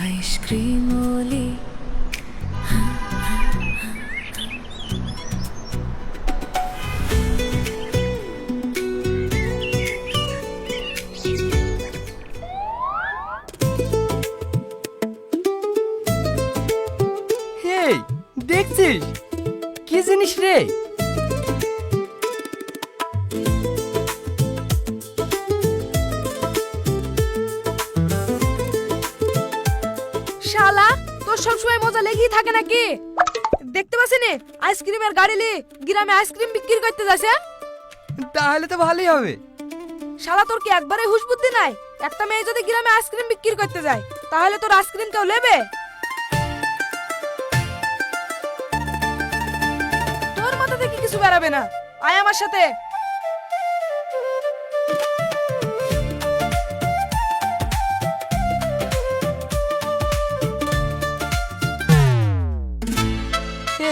Ice cream ওলি হেই, দেখছিস কি জিনিস রে? শালা তোর সবসময় মজা লেগেই থাকে নাকি? দেখতে পাচ্ছিনি আইসক্রিমের গাড়ি লি গ্রামে আইসক্রিম বিক্রি করতে যাচ্ছে। তাহলে তো ভালোই হবে। শালা তোর কি একবারে হুঁশ বুদ্ধি নাই? একটা মেয়ে যদি গ্রামে আইসক্রিম বিক্রি করতে যায় তাহলে তোর আইসক্রিম কেউ নেবে? তোর মাথা থেকে কিছু বেরাবে না, আয় আমার সাথে।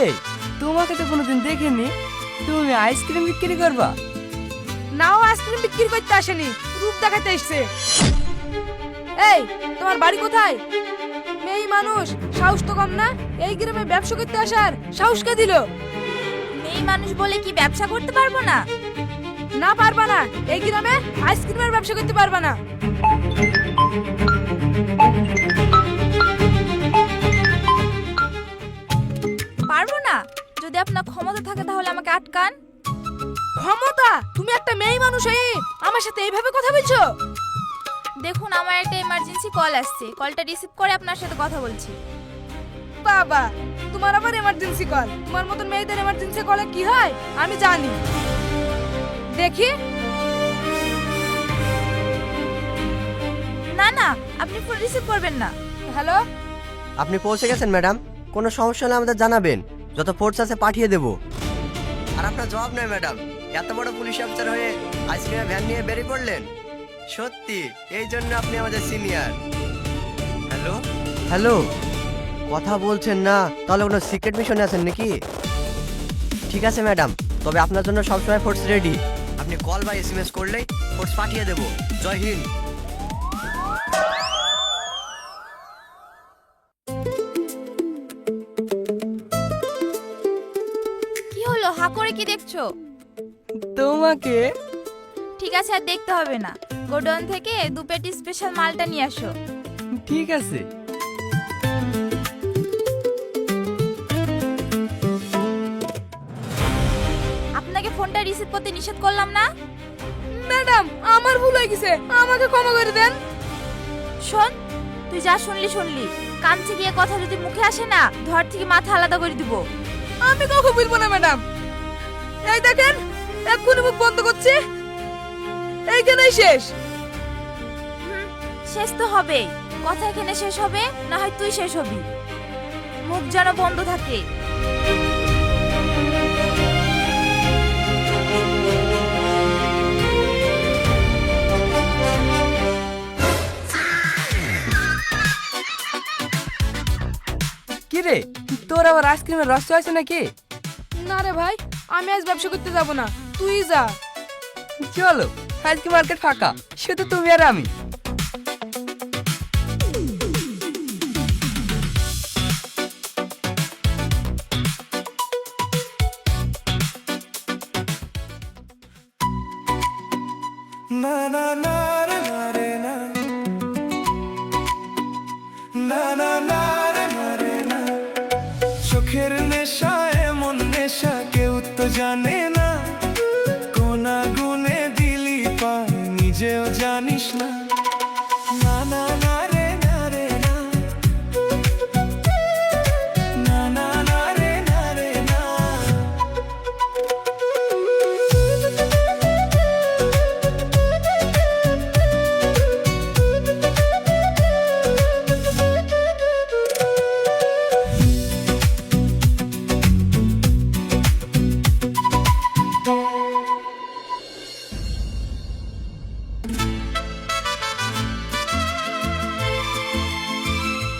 এই, তোমাকে তো কোনোদিন দেখিনি, তুমি আইসক্রিম বিক্রি করবা? নাও আইসক্রিম বিক্রি করতে আসেনি, রূপ দেখাতে এসছে। এই তোমার বাড়ি কোথায়? মেয়ে মানুষ, সাহস তো কম না? এই গ্রামে ব্যবসা করতে আসার সাহস কে দিল? মেয়ে মানুষ বলে কি ব্যবসা করতে পারবো না? না পারবা না, এই গ্রামে আইসক্রিমের ব্যবসা করতে পারবা না। পারবো না? যদি আপনার ক্ষমতা থাকে তাহলে আমাকে আটকান। ক্ষমতা? তুমি একটা মেয়ে মানুষ হয়ে আমার সাথে এইভাবে কথা বলছো? দেখুন, আমার একটা এমার্জেন্সি কল আসছে, কলটা রিসিভ করে আপনার সাথে কথা বলছি। বাবা, তোমার আবার এমার্জেন্সি কল? তোমার মতন মেয়েদের এমার্জেন্সি কলে কি হয় আমি জানি। দেখি। না না, আপনি ফোন রিসিভ করবেন না। হ্যালো। আপনি পৌঁছে গেছেন ম্যাডাম, কোনো সমস্যা হলে আমাদের জানাবেন, যত ফোর্স আছে পাঠিয়ে দেব। আর আপনার জবাব নয় ম্যাডাম, এত বড় পুলিশ অফিসার হয়ে আইসক্রিমের ভ্যান নিয়ে বেরিয়ে পড়লেন, সত্যি এই জন্য আপনি আমাদের সিনিয়র। হ্যালো হ্যালো, কথা বলছেন না? তাহলে কোনো সিক্রেট মিশনে আছেন নাকি? ঠিক আছে ম্যাডাম, তবে আপনার জন্য সবসময় ফোর্স রেডি। আপনি কল বা এসএমএস করলেই ফোর্স পাঠিয়ে দেব। জয় হিন্দ। কি হলো, হা করে কি দেখছো? তোমাকে। ঠিক আছে, আর দেখতে হবে না। গোডাউন থেকে 2 পেটি স্পেশাল মালটা নিয়ে আসো। ঠিক আছে। আপনাকে ফোনটা রিসিভ করতে নিষেধ করলাম না? ম্যাডাম, আমার ভুল হয়ে গেছে, আমাকে ক্ষমা করে দেন। শোন, তুই যা শুনলি শুনলি, কানছে গিয়ে কথা যদি মুখে আসে না, ধর থেকে মাথা আলাদা করে দিব। আমি কখনো বলবো না ম্যাডাম। এই দেখেন, এক্ষুনি মুখ বন্ধ করছি, এইখানেই শেষ। শেষ তো হবেই। কথা এখানে শেষ হবে, না হয় তুই শেষ হবি। মুখ যেন বন্ধ থাকে। কি রে, তোর আবার আইসক্রিমের রস আছে নাকি? না রে ভাই, আমি আজ ব্যবসা করতে যাব না, তুই যা। চলো, আজকে মার্কেট ফাঁকা, শুধু তুমি আর আমি। চোখের নেশা এমন নেশা কেউ তো জানে না, কোন আগুনে দিলি পায় নিজেও জানিস না। না না না রে না রে না, না না না রে না রে না।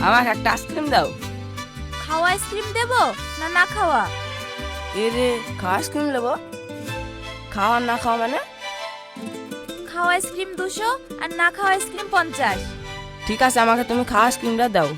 আমাকে একটা আইসক্রিম দাও। খাওয়া আইসক্রিম দেবো না না খাওয়া? এরে, খাওয়া আইসক্রিম নেবো। খাওয়া না খাওয়া মানে? খাওয়া আইসক্রিম 200 আর না খাওয়া আইসক্রিম 50। ঠিক আছে, আমাকে তুমি খাওয়া আইসক্রিমটা দাও।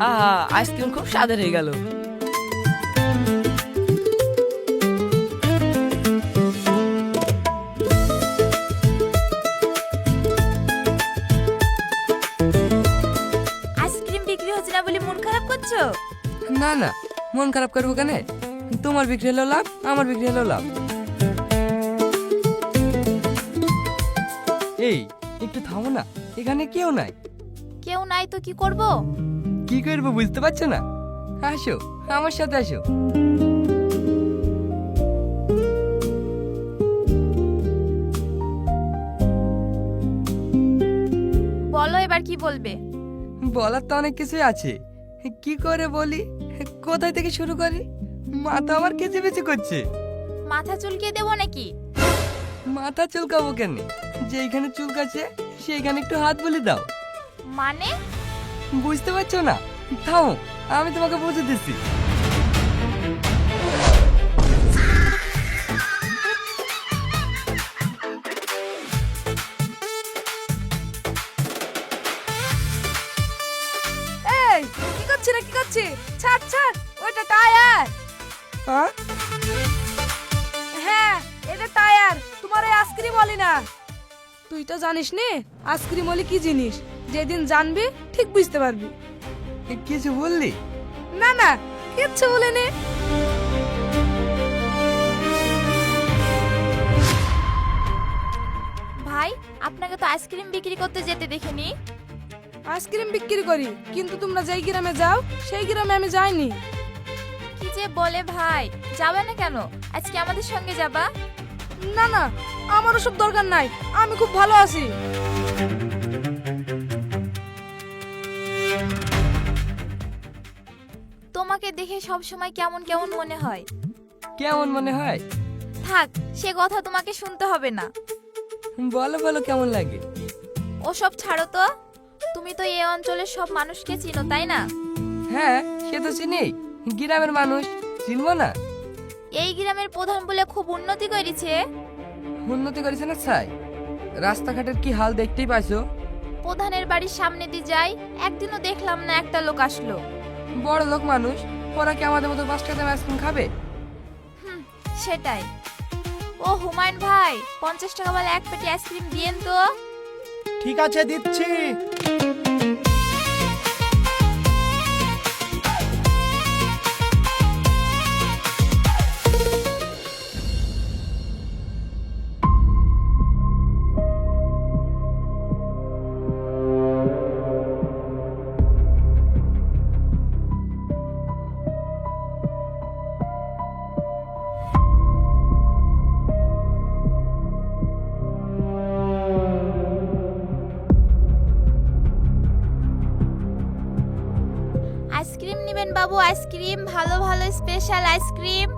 আহা, আইসক্রিম খুব স্বাদের হয়ে গেল। আইসক্রিম বিক্রি হচ্ছে না বলে মন খারাপ করছো? না না, মন খারাপ করবো কেন? তোমার বিক্রি হলো লাভ, আমার বিক্রি হলো লাভ। এই একটু থামো না, এখানে কেউ নাই। কেউ নাই তো কি করব? কি করবো বুঝতে পারছো না? আসো, আমার সাথে আসো। বলো এবার কি বলবে? বলার তো অনেক কিছুই আছে, কি করে বলি, কোথায় থেকে শুরু করি? মাথা আমার কেচে বেচে করছে। মাথা চুলকিয়ে দেবো নাকি? মাথা চুলকাবো কেন? যেখানে চুলকাছে সেইখানে একটু হাত বলে দাও। মানে? বুঝতে পারছো না? থামো, আমি তোমাকে বুঝে দিচ্ছি। এই কি করছিস রে, কি করছিস? ছাড় ছাড়, ওটা টায়ার। হ্যাঁ? হ্যাঁ, এটা টায়ার, তোমার এই আইসক্রিম বলি না। তুই তো জানিস নে আইসক্রিম বলি কি জিনিস, যেদিন জানবি ঠিক বুঝতে পারবি। কিছু বললি? না না, কিচ্ছু বলিনি। ভাই, আপনাকে তো আইসক্রিম বিক্রি করতে যেতে দেখিনি। আইসক্রিম বিক্রি করি, কিন্তু তোমরা যেই গ্রামে যাও সেই গ্রামে আমি যাইনি। কি যে বলে ভাই, যাবে না কেন? আজকে আমাদের সঙ্গে যাবা? না না, আমার ওসব দরকার নাই, আমি খুব ভালো আছি। তোমাকে দেখে সব সময় কেমন কেমন মনে হয়। কেমন মনে হয়? থাক, সে কথা তোমাকে শুনতে হবে না। বলো বলো, কেমন লাগে? ওসব ছাড়ো তো। তুমি তো এই অঞ্চলের সব মানুষকে চিনো, তাই না? হ্যাঁ, সে তো চিনি, গ্রামের মানুষ, চিনবো না? এই গ্রামের প্রধান বলে খুব উন্নতি করেছে। উন্নতি করেছে না ছাই? রাস্তাঘাটের কি হাল দেখতেই পাইছো। প্রধানের বাড়ির সামনে দিয়ে যাই, একদিনও দেখলাম না একটা লোক আসলো। বড় লোক মানুষ, ওরা কি আমাদের মতো 5 টাকা আইসক্রিম খাবে? সেটাই। ও হুমায়ুন ভাই, 50 টাকা বলে এক পেটি আইসক্রিম দিয়েন তো। ঠিক আছে, দিচ্ছি। আইসক্রিম নেবেন বাবু? আইসক্রিম, ভালো ভালো স্পেশাল আইসক্রিম।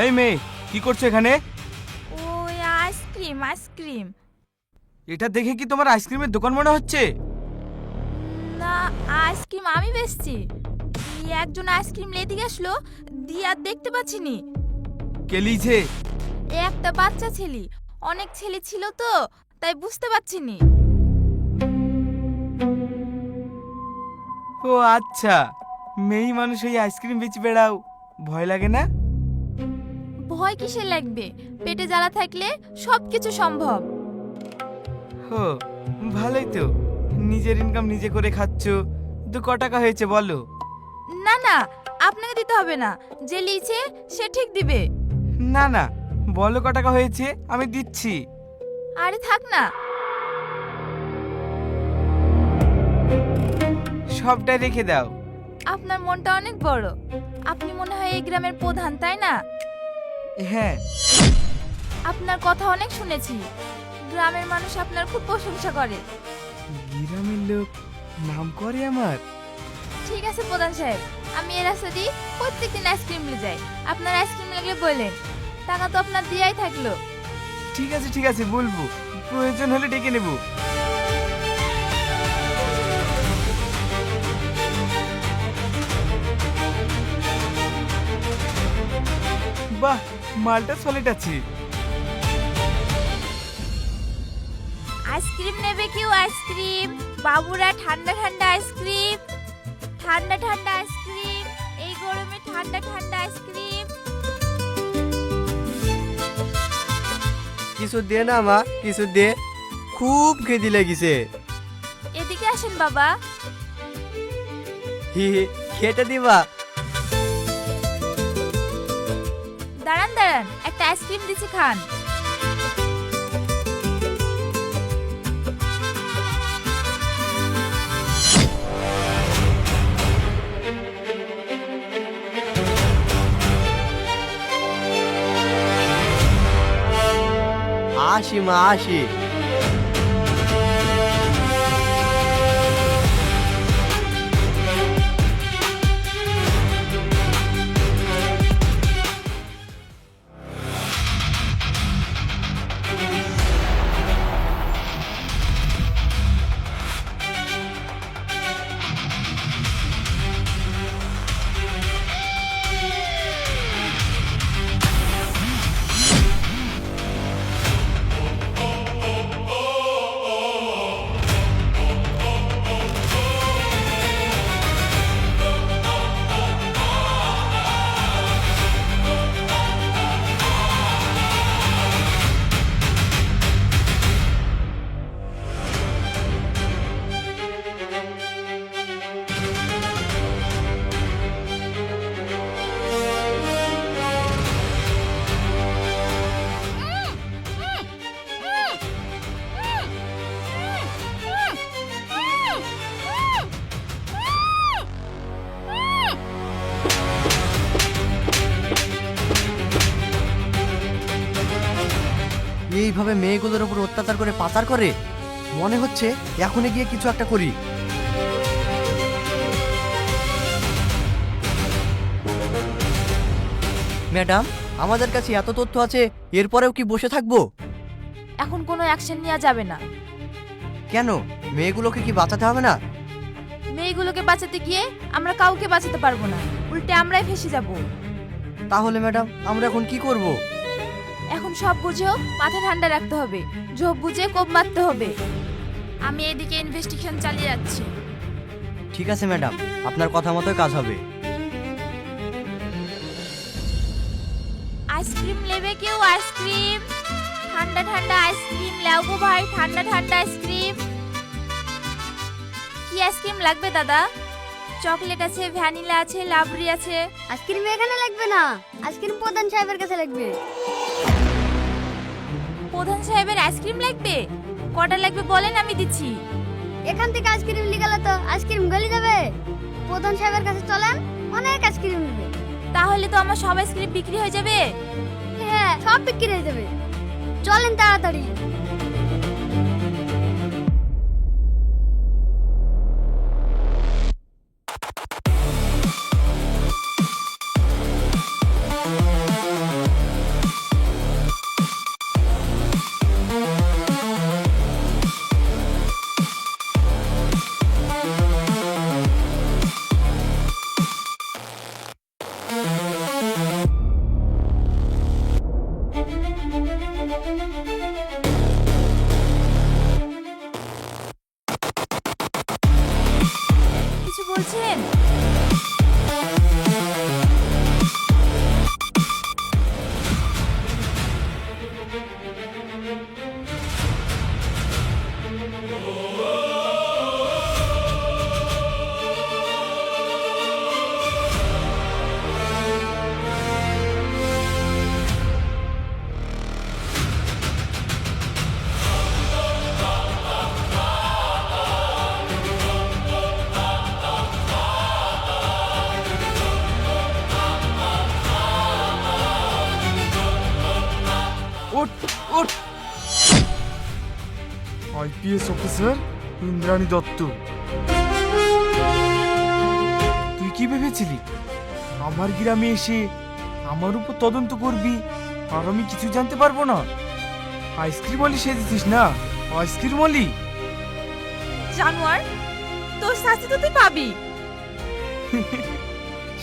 এই মেয়ে, কি করছো এখানে? ওই আইসক্রিম আইসক্রিম। এটা দেখে কি তোমার আইসক্রিমের দোকান মনে হচ্ছে? না, আইসক্রিম আমি বেচছি। একজন আইসক্রিম লেতে গেছলো, দিয়ে আর দেখতে পাচ্ছিনি। কে লিছে? এ একটা বাচ্চা ছেলে, অনেক ছেলে ছিল তো তাই বুঝতে পারছিনি। ও আচ্ছা, মেয়ে মানুষ এই আইসক্রিম বেচে বেড়াও, ভয় লাগে না? ভয় কিসে লাগবে, পেটে জ্বালা থাকলে সবকিছু সম্ভব। ও ভালোই তো, নিজের ইনকাম নিজে করে খাচ্ছ। তো ক টাকা হয়েছে বলো? না না, আপনাকে দিতে হবে না, যে লিছে সে ঠিক দিবে। না না, বলো ক টাকা হয়েছে, আমি দিচ্ছি। আরে থাক না। সবটাই রেখে দাও। আপনার মনটা অনেক বড়, আপনি মনে হয় এই গ্রামের প্রধান, তাই না? হ্যাঁ। আপনার কথা অনেক শুনেছি, গ্রামের মানুষ আপনার খুব প্রশংসা করে। গ্রামের লোক নাম করে আমার? ঠিক আছে প্রধান সাহেব, আমি এই রাস্তা দিয়ে প্রত্যেকদিন আইসক্রিম নিয়ে যাই, আপনার আইসক্রিম লাগলে বললেন, টাকা তো আপনার দিয়াই থাকলো। ঠিক আছে বলবো, প্রয়োজন হলে ডেকে নেব। বাহ, মালটা সলিড আছে। আইসক্রিম নেবে কেউ? আইসক্রিম বাবুরা, ঠান্ডা ঠান্ডা আইসক্রিম, ঠান্ডা ঠান্ডা আইসক্রিম, এই গরমে ঠান্ডা ঠান্ডা আইসক্রিম। কিছু দে না মা, কিছু দে, খুব খিদে লেগেছে। এদিকে আসেন বাবা। হি হি, খেতে দিবা? দাঁড়ান দাঁড়ান, একটা আইসক্রিম দিচ্ছি, খান। আসি মা, আসি। এইভাবে মেয়েগুলোর উপর অত্যাচার করে পাচার করে, মনে হচ্ছে এখনই গিয়ে কিছু একটা করি। ম্যাডাম, আমাদের কাছে এত তথ্য আছে, এরপরেও কি বসে থাকবো? এখন কোনো অ্যাকশন নেওয়া যাবে না। কেন, মেয়েগুলোকে কি বাঁচাতে হবে না? মেয়েগুলোকে বাঁচাতে গিয়ে আমরা কাউকে বাঁচাতে পারবো না, উল্টে আমরাই ফেসে যাব। তাহলে ম্যাডাম, আমরা এখন কি করব? এখন সব বুঝেও মাথা ঠান্ডা রাখতে হবে, ঝোপ বুঝে কোপ মারতে হবে। আমি এদিকে ইনভেস্টিগেশন চালিয়ে যাচ্ছি। ঠিক আছে ম্যাডাম, আপনার কথা মতোই কাজ হবে। আইসক্রিম নেবে কেউ? আইসক্রিম, ঠান্ডা ঠান্ডা আইসক্রিম লাও গো ভাই, ঠান্ডা ঠান্ডা আইসক্রিম। কি আইসক্রিম লাগবে দাদা? চকলেট আছে, ভ্যানিলা আছে, লাবরি আছে। আইসক্রিম এখানে লাগবে না, আইসক্রিম প্রধান সাহেবের কাছে লাগবে। প্রধান সাহেবের আইসক্রিম লাগবে? কটা লাগবে বলেন, আমি দিচ্ছি। এখান থেকে আইসক্রিম লিগালে তো আইসক্রিম গলে যাবে। প্রধান সাহেবের কাছে চলেন, অনেক আইসক্রিম নেবে। তাহলে তো আমার সব আইসক্রিম বিক্রি হয়ে যাবে। হ্যাঁ, সব বিক্রি হয়ে যাবে। চলেন তাড়াতাড়ি। পারবেন? ওঠ ওঠ আইপিএস অফিসার ইন্দ্রাণী দত্ত, তুই কি ভেবেছিলি আমার গ্রামে এসে আমার উপর তদন্ত করবি আর আমি কিছু জানতে পারবো না? আইসক্রিম অলি সেজেছিস না, আইসক্রিম অলি। জানোয়ার, তোর শাস্তি তো তুই পাবি।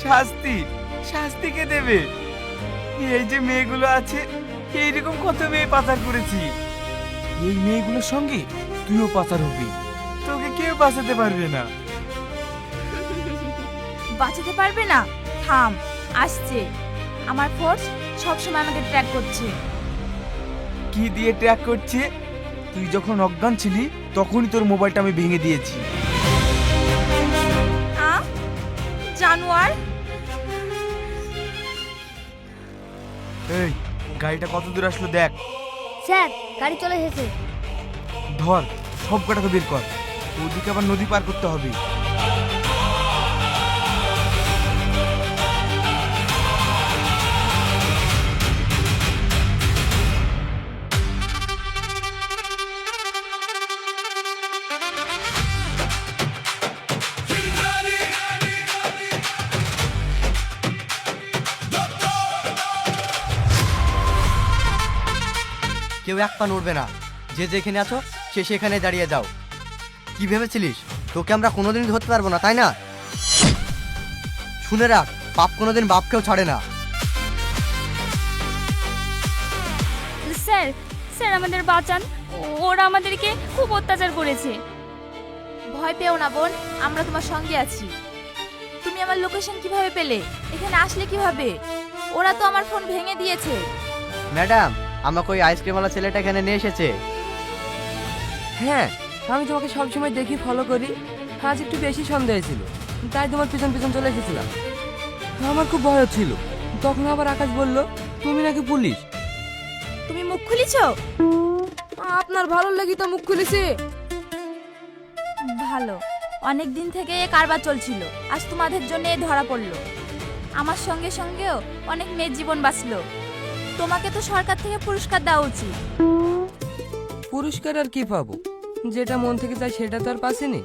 শাস্তি? শাস্তি কে দেবে? এই যে মেয়েগুলো আছে, এইরকম কত মেয়ে পাচার করেছি। এই মেয়েগুলোর সঙ্গে তুইও পাচার হবি, তোকে কেউ বাঁচাতে পারবে না। বাঁচাতে পারবে না? থাম, আসছে। আমার ফোর্স সবসময় আমাকে ট্র্যাক করছে। কি দিয়ে ট্র্যাক করছে? তুই যখন অজ্ঞান ছিলি তখনই তোর মোবাইলটা আমি ভেঙে দিয়েছি। জানোয়ার, এই গাড়িটা কত দূর আসলো দেখ। স্যার গাড়ি চলে এসেছে। ধর, সব কটাকে বের কর, ওদিকে আবার নদী পার করতে হবে। কেউ এক পা নড়বে না, যে যেখানে আছো সে সেখানে দাঁড়িয়ে যাও। কি ভেবেছিলিস তোকে আমরা কোনোদিন ধরতে পারবো না, তাই না? শুনে রাখ, পাপ কোনোদিন বাপকেও ছাড়ে না। স্যার, স্যার আমাদের বাঁচান, ওরা আমাদেরকে খুব অত্যাচার করেছে। ভয় পেও না বোন, আমরা তোমার সঙ্গে আছি। তুমি আমার লোকেশন কিভাবে পেলে? এখানে আসলে কিভাবে? ওরা তো আমার ফোন ভেঙে দিয়েছে। ম্যাডাম, আমাকে ওই আইসক্রিমওয়ালা ছেলেটা এখানে নিয়ে এসেছে। হ্যাঁ, আমি তোমাকে সবসময় দেখি, ফলো করি। আজ একটু বেশি সন্দেহ ছিল, তাই তোমার পিছন পিছন চলে এসেছিলাম। আমার খুব ভয় ছিল। তখন আবার আকাশ বলল তুমি নাকি পুলিশ। তুমি মুখ খুলিছো? আপনার ভালো লাগি তো মুখ খুলেছি। ভালো, অনেক দিন থেকে এ কারবার চলছিল, আজ তোমাদের জন্য এ ধরা পড়লো। আমার সঙ্গে সঙ্গেও অনেক মেয়ের জীবন বাঁচলো। তোমাকে তো সরকার থেকে পুরস্কার দেওয়া উচিত। পুরস্কার আর কি পাবো? যেটা মন থেকে চাই সেটা তো আর পাসিনি।